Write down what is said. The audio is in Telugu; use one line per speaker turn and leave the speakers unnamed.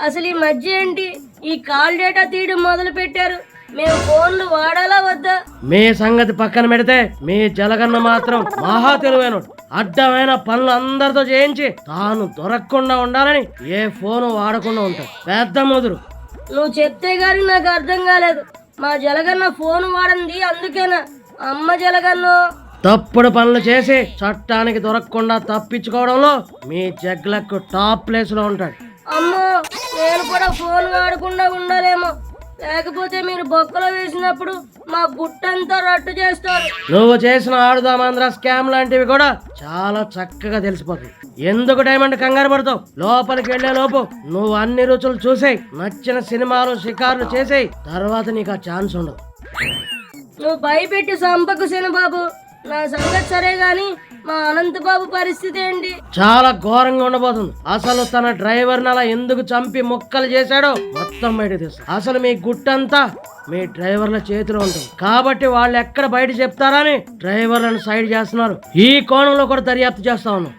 అసలు ఈ మధ్య ఏంటి ఈ కాల్ డేటా తీయడం మొదలు పెట్టారు? మేము ఫోన్లు వాడాలా వద్దా?
మీ సంగతి పక్కన పెడితే మీ జలగన్న మాత్రం మహా తెలివైన అడ్డమైన పనులు అందరితో చేయించి తాను దొరకకుండా ఉండాలని ఏ ఫోను వాడకుండా ఉంటాడు. పెద్ద ముదురు.
నువ్వు చెప్తే గాని నాకు అర్థం కాలేదు. మా జలగన్న ఫోన్ వాడింది అందుకేనా? అమ్మ జలగన్ను
తప్పుడు పనులు చేసి చట్టానికి దొరకకుండా తప్పించుకోవడంలో మీ జగ్లకు టాప్ ప్లేస్ లో ఉంటాడు.
అమ్మో, నేను కూడా ఫోన్ వాడకుండా ఉండాలేమో, లేకపోతే మీరు బొక్కలో వేసినప్పుడు మా గుట్టంతా రట్టు చేస్తారు.
నువ్వు చేసిన ఆడుదామాంధ్ర స్కామ్ లాంటివి కూడా చాలా చక్కగా తెలిసిపోతుంది. ఎందుకు డైమండ్ కంగారు పడతావు? లోపలికి వెళ్లే లోపు నువ్వు అన్ని రుచులు చూసేయి, నచ్చిన సినిమాలు షికార్లు చేసేయి, తర్వాత నీకు ఆ ఛాన్స్ ఉండదు.
నువ్వు భయపెట్టి సంపకు బాబు. నా సంగతి సరే గాని మా అనంతబాబు పరిస్థితి ఏంటి?
చాలా ఘోరంగా ఉండబోతుంది. అసలు తన డ్రైవర్ అలా ఎందుకు చంపి ముక్కలు చేశాడో మొత్తం బయట తీస్తాడు. అసలు మీ గుట్టంతా మీ డ్రైవర్ల చేతిలో ఉంటుంది కాబట్టి వాళ్ళు ఎక్కడ బయట చెప్తారని డ్రైవర్లను సైడ్ చేస్తున్నారు. ఈ కోణంలో కూడా దర్యాప్తు చేస్తా ఉన్నాం.